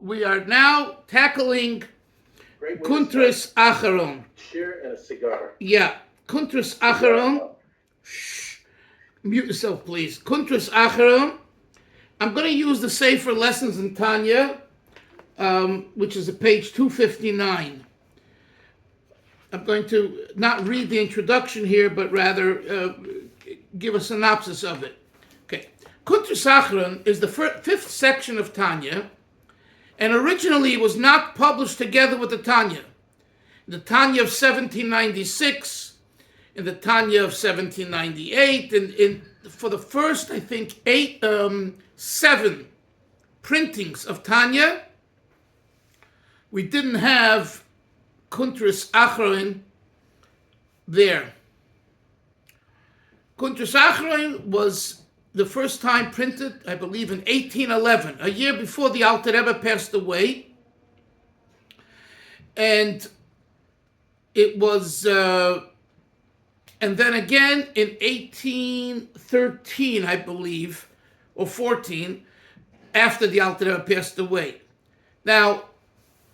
we are now tackling Kuntres Acharon. Share and a cigar. Yeah, Kuntres Acharon. Shh. Mute yourself, please. Kuntres Acharon. I'm going to use the Sefer Lessons in Tanya, which is at page 259. I'm going to not read the introduction here, but rather give a synopsis of it. Okay. Kuntres Acharon is the fifth section of Tanya, and originally it was not published together with the Tanya. The Tanya of 1796, and the Tanya of 1798, and for the first, I think, 7 printings of Tanya, we didn't have Kuntres Acharon there. Kuntres Acharon was the first time printed, I believe, in 1811, a year before the Alter Rebbe passed away. And it was, and then again in 1813, I believe, or 14, after the Alter Rebbe passed away. Now,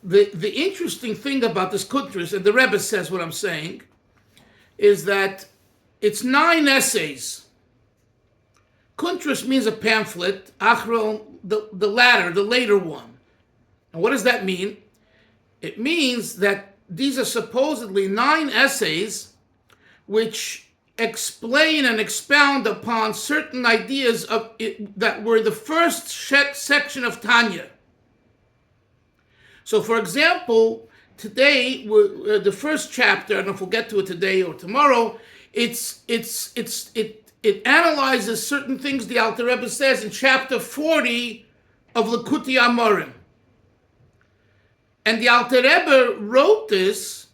the interesting thing about this Kuntres, and the Rebbe says what I'm saying, is that it's 9 essays. Kuntres means a pamphlet, Acharon, the later one. And what does that mean? It means that these are supposedly 9 essays which explain and expound upon certain ideas of it, that were the first section of Tanya. So, for example, today, the first chapter, I don't know if we'll get to it today or tomorrow, it analyzes certain things the Alter Rebbe says in chapter 40 of Likutei Amorim. And the Alter Rebbe wrote this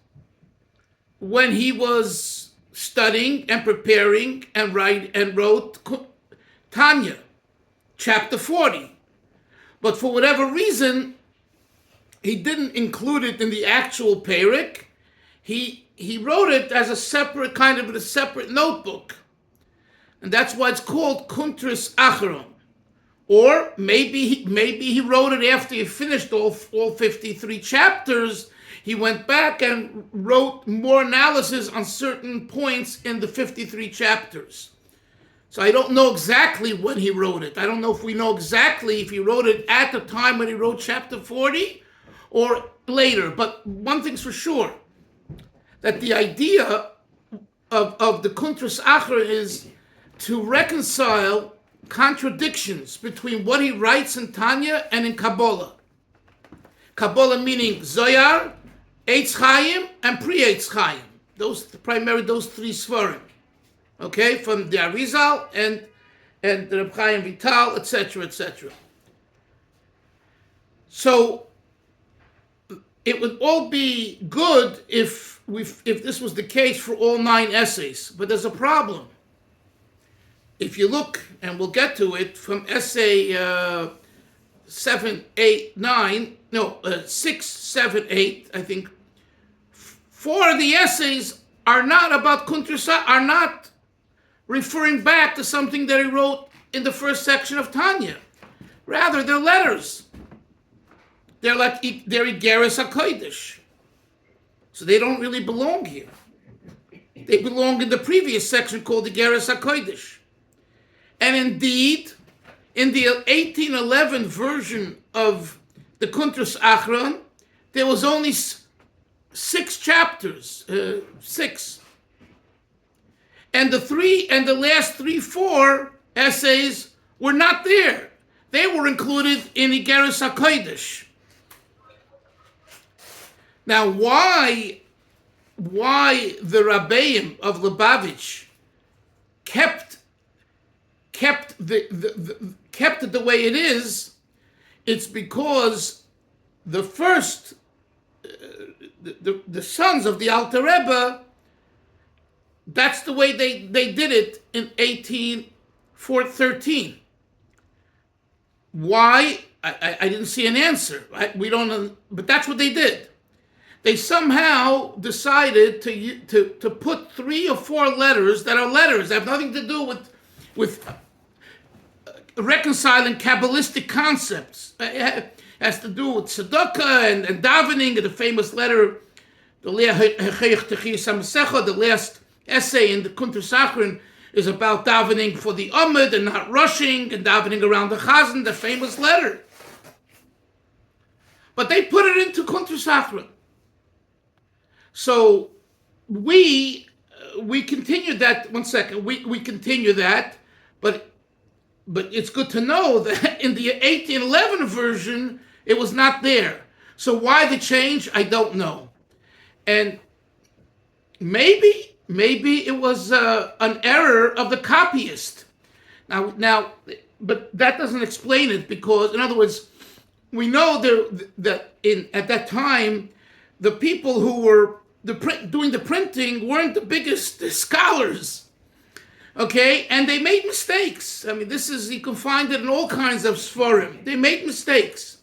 when he was studying and preparing and wrote Tanya, chapter 40. But for whatever reason, he didn't include it in the actual Perek. He wrote it as a separate notebook. And that's why it's called Kuntres Acharon. Or maybe he wrote it after he finished all 53 chapters. He went back and wrote more analysis on certain points in the 53 chapters. So I don't know exactly when he wrote it. I don't know if we know exactly if he wrote it at the time when he wrote chapter 40 or later. But one thing's for sure, that the idea of the Kuntres Acharon is to reconcile contradictions between what he writes in Tanya and in Kabbalah. Kabbalah meaning Zohar, Eitz Chaim, and Pre-Eitz Chaim. Those 3 Sfarim. Okay, from the Arizal and the Reb Chaim Vital, etc., etc. So it would all be good if this was the case for all 9 essays, but there's a problem. If you look, and we'll get to it, from essay 6, 7, 8, I think, 4 of the essays are not about Kuntres, are not referring back to something that he wrote in the first section of Tanya. Rather, they're letters. They're Igeres HaKodesh. So they don't really belong here. They belong in the previous section called Igeres HaKodesh. And indeed, in the 1811 version of the Kuntres Acharon, there was only 6 chapters, 6. And the last 4 essays were not there. They were included in Igeres HaKodesh. Now, why the Rabbeim of Lubavitch kept it the way it is? It's because the first, the sons of the Alter Rebbe, that's the way they did it in 1813. Why? I didn't see an answer. We don't know, but that's what they did. They somehow decided to put 3 or 4 letters that are letters that have nothing to do with reconciling Kabbalistic concepts. has to do with tzedakah and davening, and the famous letter, the last essay in the Kuntres Acharon is about davening for the Amud and not rushing, and davening around the Chazan, the famous letter. But they put it into Kuntres Acharon. So we continue that. One second, we continue that, but it's good to know that in the 1811 version it was not there. So why the change? I don't know, and maybe it was an error of the copyist. Now, but that doesn't explain it, because in other words, we know that at that time the people who were doing the printing weren't the biggest scholars, okay? And they made mistakes. I mean, you can find it in all kinds of Sforim. They made mistakes.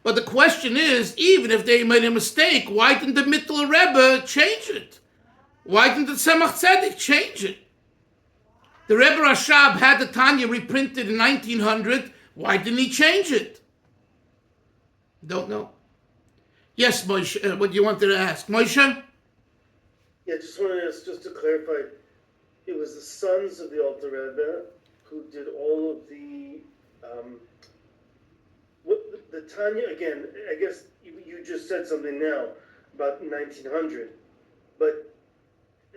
But the question is, even if they made a mistake, why didn't the Mittler Rebbe change it? Why didn't the Tzemach Tzedek change it? The Rebbe Rashab had the Tanya reprinted in 1900. Why didn't he change it? Don't know. Yes, Moshe, what you wanted to ask. Moshe? Yeah, just wanted to ask, just to clarify, it was the sons of the Alter Rebbe who did all of the Tanya, again, I guess you just said something now about 1900, but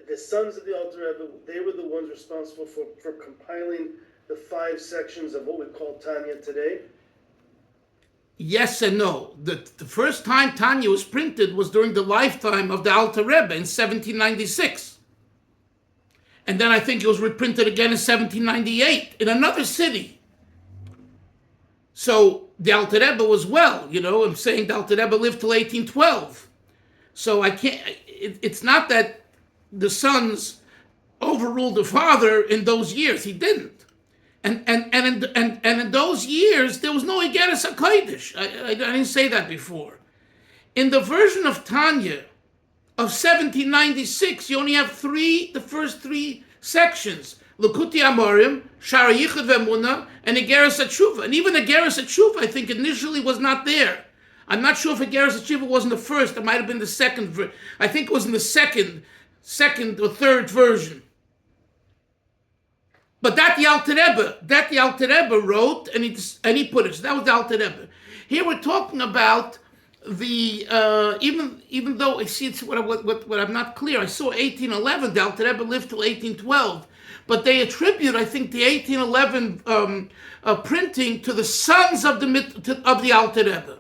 the sons of the Alter Rebbe, they were the ones responsible for compiling the 5 sections of what we call Tanya today? Yes and no. The first time Tanya was printed was during the lifetime of the Alter Rebbe in 1796. And then I think it was reprinted again in 1798 in another city. So the Alter Rebbe was I'm saying the Alter Rebbe lived till 1812. So I can't, it's not that the sons overruled the father in those years. He didn't. And in those years, there was no Igeres HaKodesh. I didn't say that before. In the version of Tanya of 1796, you only have the first 3 sections. Lekuti Amorim, Shara Yichud Ve'emunah, and Igeres HaTshuva. And even Igeres HaTshuva, I think, initially was not there. I'm not sure if Igeres HaTshuva wasn't the first. It might have been the second. I think it was in the second or third version. But that the Alter Rebbe wrote, and he put it. So that was the Alter Rebbe. Here we're talking about the even though I see it's what I'm not clear. I saw 1811. The Alter Rebbe lived till 1812, but they attribute, I think, the 1811 printing to the sons of the Alter Rebbe.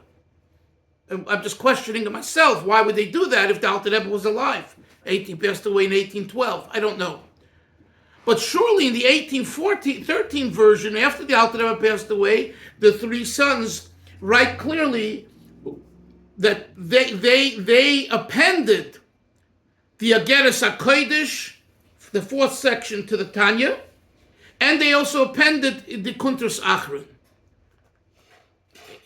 I'm just questioning myself. Why would they do that if the Alter Rebbe was alive? He passed away in 1812. I don't know. But surely in the 1813 version, after the Alter Rebbe passed away, the 3 sons write clearly that they appended the Igeres HaKodesh, the 4th section, to the Tanya, and they also appended the Kuntres Acharon.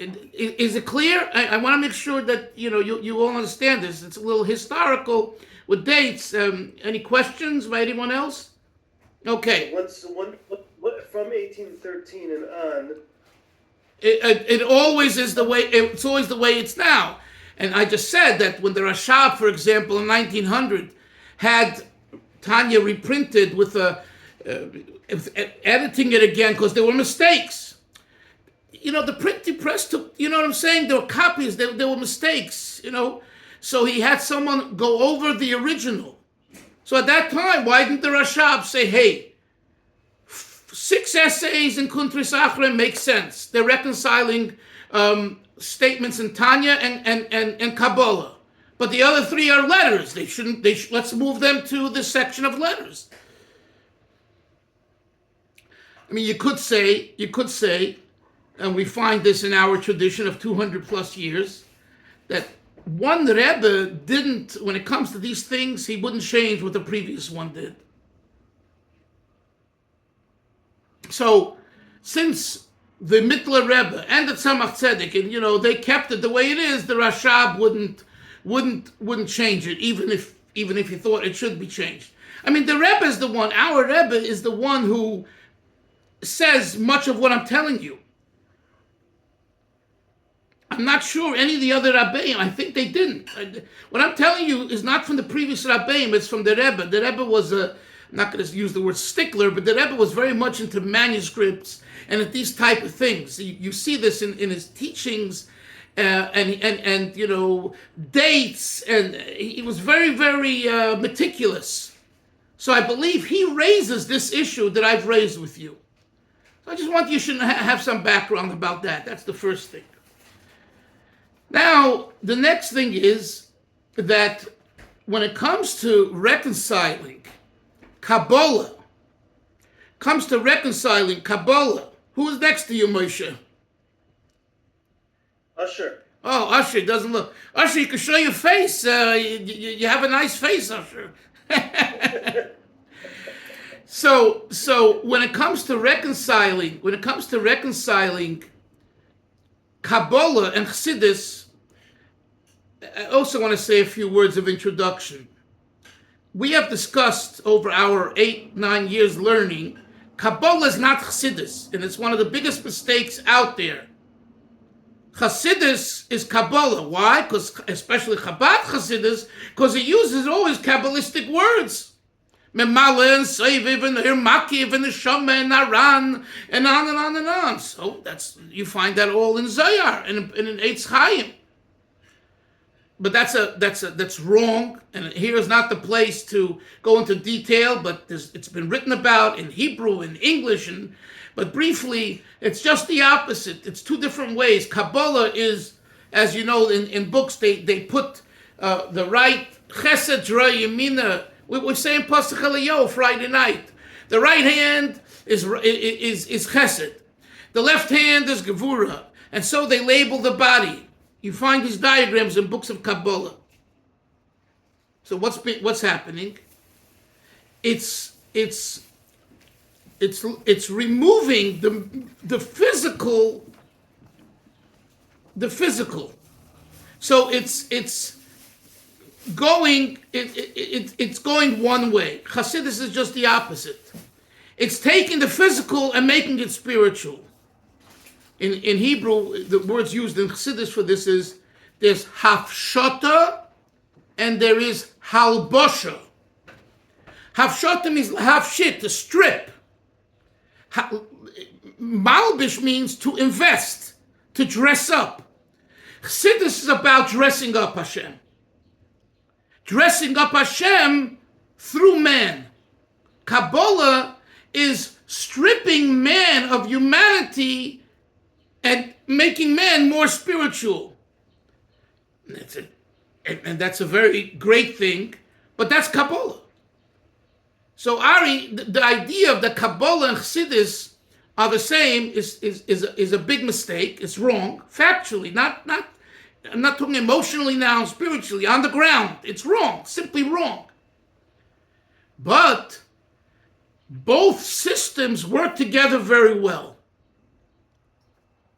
Is it clear? I want to make sure that you all understand this. It's a little historical with dates. Any questions by anyone else? Okay. From 1813 and on, it always is the way. It's always the way it's now. And I just said that when the Rashab, for example, in 1900, had Tanya reprinted with editing it again because there were mistakes. The printing press took. You know what I'm saying? There were copies. There were mistakes. So he had someone go over the original. So at that time, why didn't the Rashab say, hey, 6 essays in Kuntres Acharon make sense. They're reconciling statements in Tanya and Kabbalah. But the other 3 are letters. Let's move them to the section of letters. I mean, you could say, and we find this in our tradition of 200 plus years, that one Rebbe didn't, when it comes to these things, he wouldn't change what the previous one did. So, since the Mittler Rebbe and the Tzemach Tzedek, and they kept it the way it is, the Rashab wouldn't change it, even if he thought it should be changed. I mean, the Rebbe is the one. Our Rebbe is the one who says much of what I'm telling you. I'm not sure any of the other Rabbeim. I think they didn't. What I'm telling you is not from the previous Rabbeim. It's from the Rebbe. The Rebbe was I'm not going to use the word stickler, but the Rebbe was very much into manuscripts and at these type of things. You see this in his teachings, and dates, and he was very, very meticulous. So I believe he raises this issue that I've raised with you. So I just want you to have some background about that. That's the first thing. Now, the next thing is that when it comes to reconciling Kabbalah, who's next to you, Moshe? Usher. Oh, Usher doesn't look. Usher, you can show your face. You have a nice face, Usher. So when it comes to reconciling Kabbalah and Chasidus, I also want to say a few words of introduction. We have discussed over our 8-9 years learning, Kabbalah is not Chasidus, and it's one of the biggest mistakes out there. Chasidus is Kabbalah. Why? Because especially Chabad Chasidus, because it uses always Kabbalistic words. Memale and Seiviv and Hirmakiv and the Shoma and Aran and on and on and on. So you find that all in Zohar and in Eitz Chaim. But that's wrong, and here is not the place to go into detail. But it's been written about in Hebrew, in English, but briefly, it's just the opposite. It's two different ways. Kabbalah is, as you know, in books they put the right Chesed Ra Yemina. We're saying Pasach Eliyahu Friday night. The right hand is Chesed, the left hand is Gevura, and so they label the body. You find these diagrams in books of Kabbalah. So what's happening? It's removing the physical. So it's going one way. Chassidus is just the opposite. It's taking the physical and making it spiritual. In Hebrew, the words used in Chassidus for this is there's hafshata and there is halbosha. Hafshata means hafshit, to strip. Malbish means to invest, to dress up. Chassidus is about dressing up Hashem. Dressing up Hashem through man. Kabbalah is stripping man of humanity and making man more spiritual. And that's a very great thing, but that's Kabbalah. So Ari, the idea of the Kabbalah and Chassidus are the same is a big mistake. It's wrong, factually, I'm not talking emotionally now, spiritually, on the ground. It's wrong, simply wrong. But both systems work together very well.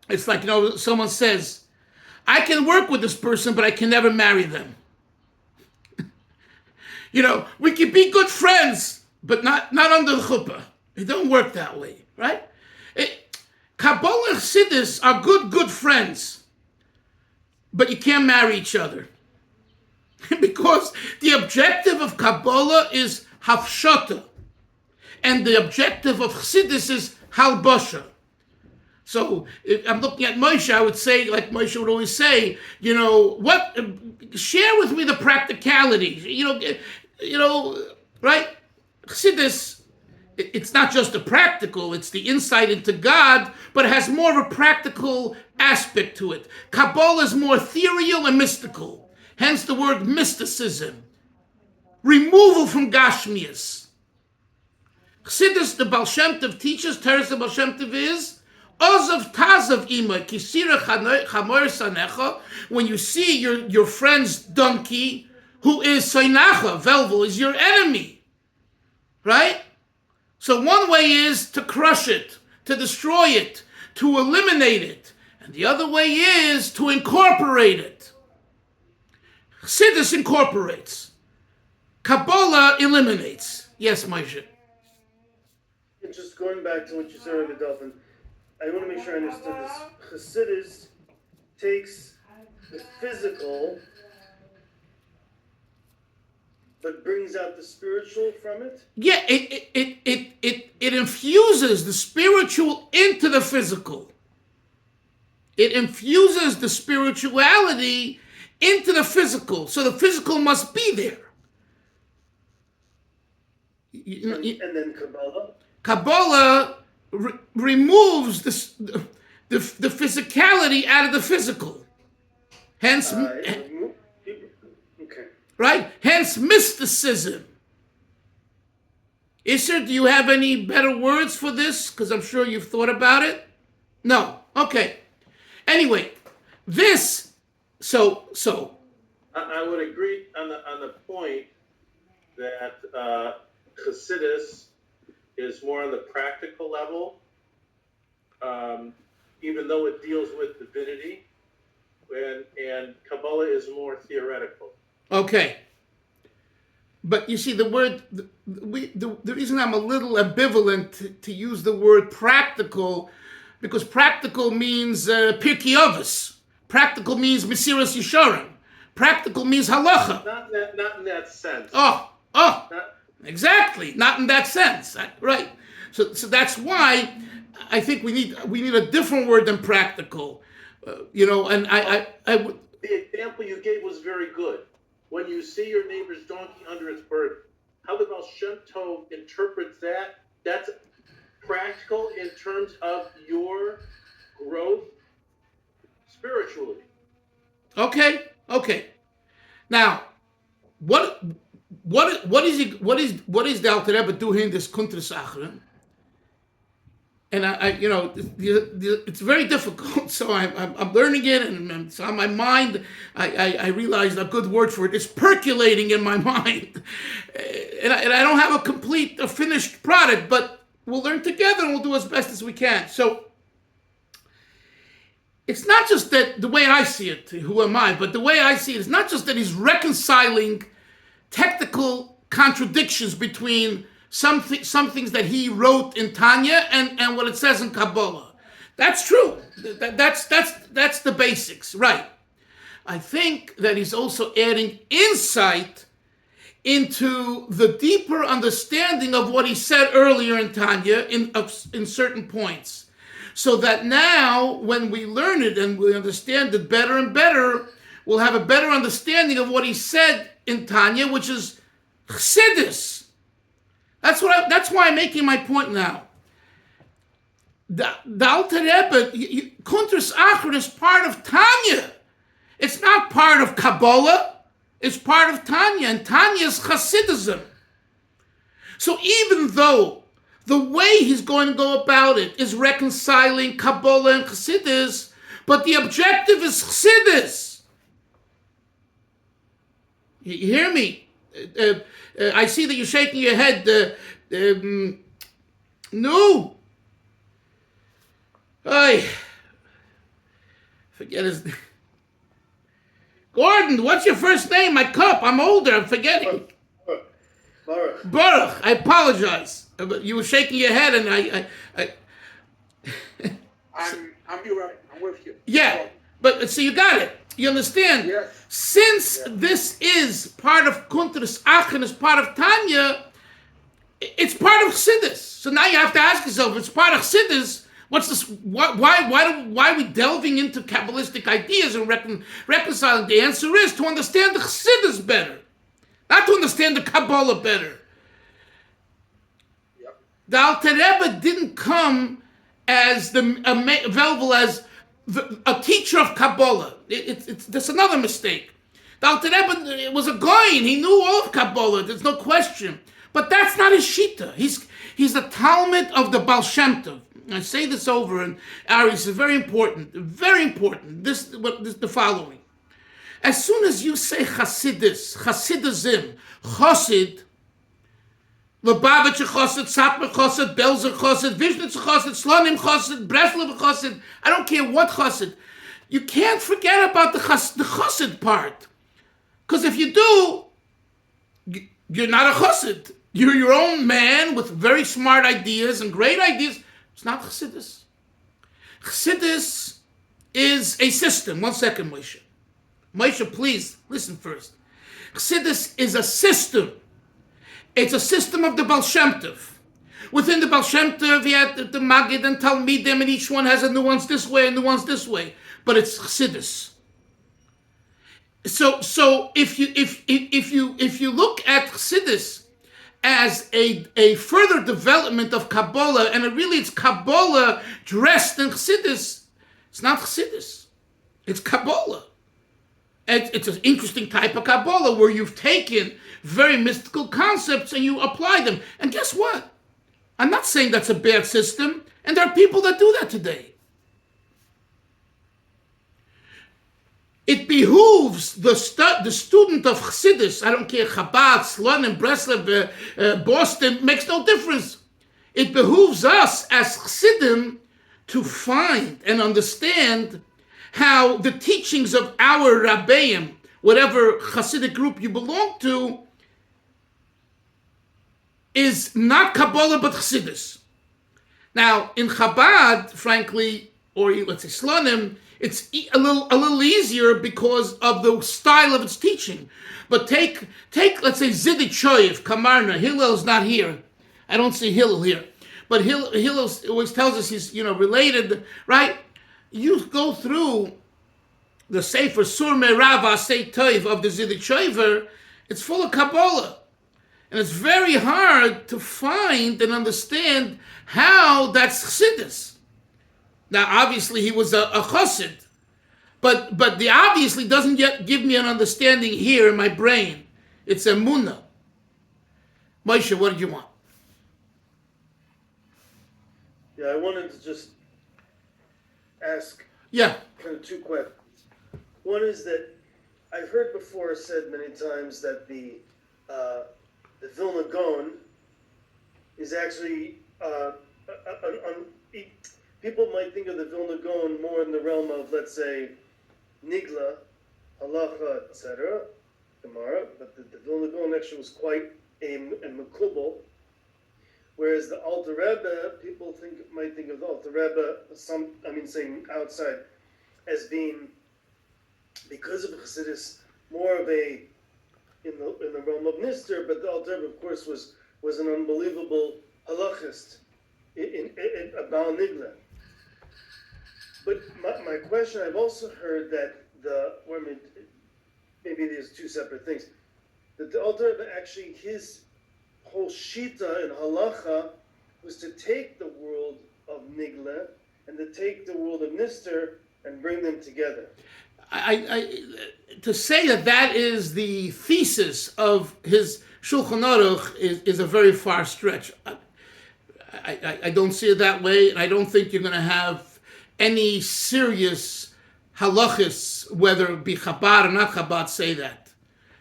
It's like, someone says, I can work with this person, but I can never marry them. We can be good friends, but not under the chuppah. It don't work that way, right? Kabbalah and Chassidus are good friends, but you can't marry each other. Because the objective of Kabbalah is hafshata, and the objective of Chassidus is halbasha. So if I'm looking at Moshe, I would say, like Moshe would always say, share with me the practicalities, right? Chassidus, it's not just the practical, it's the insight into God, but it has more of a practical aspect to it. Kabbalah is more ethereal and mystical, hence the word mysticism. Removal from Gashmias. Chassidus, the Baal Shem Tov teaches, Teres the Baal Shem Tov is, Ozav tazav ima kisira chamor sanecha. When you see your friend's donkey, who is sainacha, velvel, is your enemy, right? So one way is to crush it, to destroy it, to eliminate it, and the other way is to incorporate it. Chassidus incorporates. Kabbalah eliminates. Yes, Moshe. Just going back to what you said, Rabbi Dalfin, I want to make sure I understood this. Chasidus takes the physical but brings out the spiritual from it? Yeah, it infuses the spiritual into the physical. It infuses the spirituality into the physical. So the physical must be there. And then Kabbalah? Kabbalah removes the physicality out of the physical. Hence, Okay. right? Hence mysticism. Isser, do you have any better words for this? Because I'm sure you've thought about it. No. Okay. Anyway, this. So. I would agree on the point that Chasidus is more on the practical level, even though it deals with divinity, and Kabbalah is more theoretical. Okay. But you see, the word, the reason I'm a little ambivalent to use the word practical, because practical means Pirkei Avos. Practical means Mesiras Yesharim. Practical means halacha. Not in that sense. Exactly. Not in that sense. Right. So that's why I think we need a different word than practical. And I would. The example you gave was very good. When you see your neighbor's donkey under its burden, how the Baal Shem Tov interprets that, that's practical in terms of your growth spiritually. Okay. Now, what is the Alter Rebbe doing in this Kuntres Acharon? And it's very difficult. So I'm learning it, and it's on my mind. I realized a good word for it is percolating in my mind, and I don't have a finished product, but we'll learn together and we'll do as best as we can. So it's not just that the way I see it. Who am I? But the way I see it is not just that he's reconciling technical contradictions between some things that he wrote in Tanya and what it says in Kabbalah. That's true. That's the basics, right? I think that he's also adding insight into the deeper understanding of what he said earlier in Tanya in certain points, so that now when we learn it and we understand it better and better, we'll have a better understanding of what he said in Tanya, which is Chasidus. That's why I'm making my point now. The Alter Rebbe, Kuntres Acharon is part of Tanya. It's not part of Kabbalah. It's part of Tanya, and Tanya is Chasidism. So even though the way he's going to go about it is reconciling Kabbalah and Chasidus, but the objective is Chasidus. You hear me? I see that you're shaking your head. No. I forget his name. Gordon, what's your first name? My cup. I'm older. I'm forgetting. Baruch. I apologize. But you were shaking your head, and I I'm you right. I'm with you. Yeah, but so you got it. You understand? Yes. Since this is part of Kuntres Acharon, is part of Tanya, it's part of Chasidus. So now you have to ask yourself, if it's part of Chasidus, what's this? Why are we delving into Kabbalistic ideas and reconciling? The answer is to understand the Chasidus better, not to understand the Kabbalah better. Yep. The Alter Rebbe didn't come as available as a teacher of Kabbalah. That's another mistake. The Alter Rebbe was a Goyin. He knew all of Kabbalah. There's no question. But that's not his shita. He's the Talmud of the Baal Shem Tov. I say this over, and Ari, this is very important. Very important. This the following. As soon as you say Chasidus, Chasidism, Chosid, Lubavitcher Chosid, Satmar Chosid, Belzer Chosid, Vishnitz Chosid, Slonim Chosid, Breslov Chosid, I don't care what Chosid. You can't forget about the Chosid part. Because if you do, you're not a Chosid. You're your own man with very smart ideas and great ideas. It's not Chasidus. Chasidus is a system. 1 second, Moshe. Moshe, please, listen first. Chasidus is a system. It's a system of the Baal Shem Tov. Within the Baal Shem Tov, you had the Magid and Talmidim, and each one has a nuance this way and nuance this way. But it's Chasidus. So if you look at Chasidus as a further development of Kabbalah, and it's Kabbalah dressed in Chasidus, it's not Chasidus. It's Kabbalah. It's an interesting type of Kabbalah where you've taken very mystical concepts and you apply them. And guess what? I'm not saying that's a bad system, and there are people that do that today. It behooves the student of Chasidus, I don't care, Chabad, Slonim, Breslev, Boston, makes no difference. It behooves us as Chassidim to find and understand how the teachings of our Rabbeim, whatever Hasidic group you belong to, is not Kabbalah but Chasidus. Now, in Chabad, frankly, or let's say Slonim, it's a little easier because of the style of its teaching. But take let's say Zidit Shoyev, Kamarna. Hillel's not here. I don't see Hillel here. But Hillel always tells us he's related, right? You go through the Sefer Sur Merava Sei Toiv of the Zidit Shoyever, it's full of Kabbalah. And it's very hard to find and understand how that's Chassidus. Now, obviously, he was a chassid, but the obviously doesn't yet give me an understanding here in my brain. It's a munah. Moshe, what did you want? Yeah, I wanted to just ask kind of two questions. One is that I've heard before said many times that the Vilna Gaon is actually people might think of the Vilna Gaon more in the realm of, let's say, Nigla, Halacha, etc., Gemara, but the Vilna Gaon actually was quite a Mekubal, whereas the Alter Rebbe, people might think of the Alter Rebbe, saying outside, as being, because of Chassidus, more of a, in the realm of Nister, but the Alter Rebbe, of course, was an unbelievable halachist, in Baal Nigla. But my question, I've also heard that maybe there's two separate things. That the Alter Rebbe actually, his whole shita in halacha was to take the world of Nigla and to take the world of Nister and bring them together. To say that is the thesis of his Shulchan Aruch is a very far stretch. I don't see it that way, and I don't think you're going to have any serious halachis, whether it be Chabad or not Chabad, say that.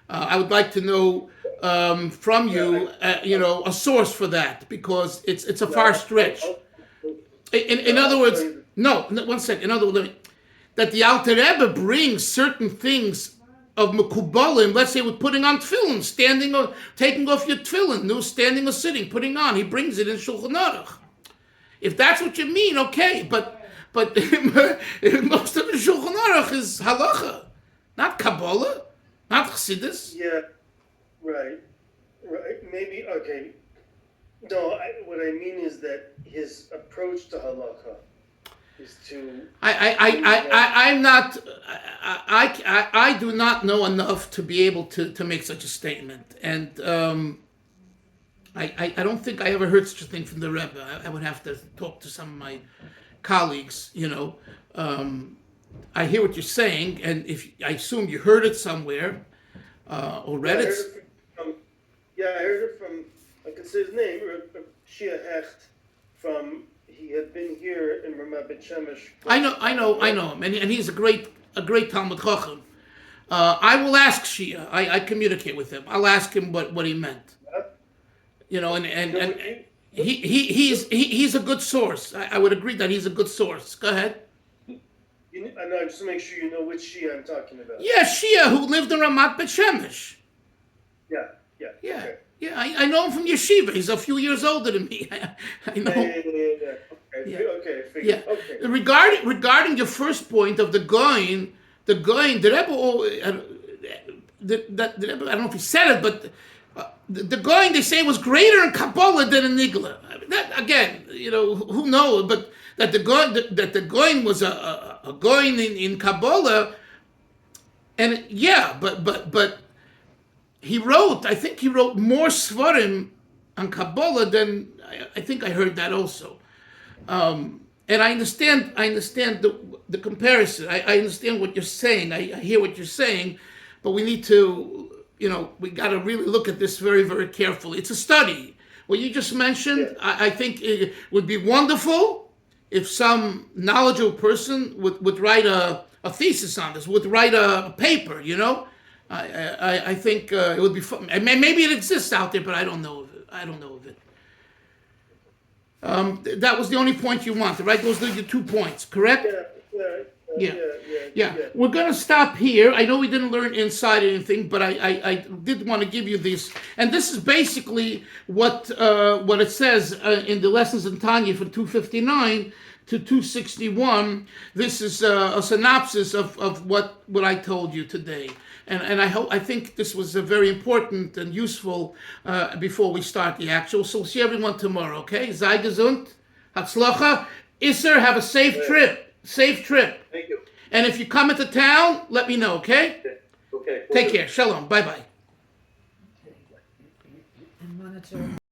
I would like to know from you, a source for that, because it's a far stretch. In other words, no, 1 second. In other words, that the Alter Rebbe brings certain things of Mekubalim, let's say with putting on tefillin, standing or taking off your tefillin, standing or sitting, putting on. He brings it in Shulchan Aruch. If that's what you mean, okay, but most of the Shulchan Aruch is halacha, not Kabbalah, not Chassidus. Yeah, right, maybe, okay. No, what I mean is that his approach to halacha is to... I do not know enough to be able to make such a statement, and I don't think I ever heard such a thing from the Rebbe. I would have to talk to some of my colleagues. I hear what you're saying, and I assume you heard it somewhere or read it. I heard it from, I can say his name, Shia Hecht, he had been here in Ramat Bet Shemesh. I know him, and he's a great Talmud Chacham. I will ask Shia. I communicate with him. I'll ask him what he meant. And he's a good source. I would agree that he's a good source. Go ahead. I know, just to make sure you know which Shia I'm talking about. Yeah, Shia, who lived in Ramat Bet Shemesh. Yeah. Okay. Yeah, I know him from yeshiva. He's a few years older than me. I know. Yeah. Yeah. Okay, Yeah. okay. Regarding your first point of the Goin, the Rebbe, the Rebbe, I don't know if he said it, but the Goin, they say, was greater in Kabbalah than in Nigla. I mean, that, again, who knows, but that the Goin was a Goin in Kabbalah, and yeah, but I think he wrote more Svarim on Kabbalah than, I think I heard that also. And I understand the comparison. I understand what you're saying. I hear what you're saying, but we need to, we got to really look at this very, very carefully. It's a study. What you just mentioned, Yes. I think it would be wonderful if some knowledgeable person would write a thesis on this, would write a paper, I think it would be fun. Maybe it exists out there, but I don't know of it. That was the only point you wanted, right? Those are your 2 points, correct? Yeah. We're going to stop here. I know we didn't learn inside anything, but I did want to give you this. And this is basically what it says in the lessons in Tanya from 259 to 261. This is a synopsis of what I told you today. And I think this was very important and useful before we start the actual. So we'll see everyone tomorrow, okay? Sei gesund, Hatzlacha. Isser, have a safe trip. Safe trip. Thank you. And if you come into town, let me know, okay? Okay. Take care. Shalom. Bye-bye. And monitor.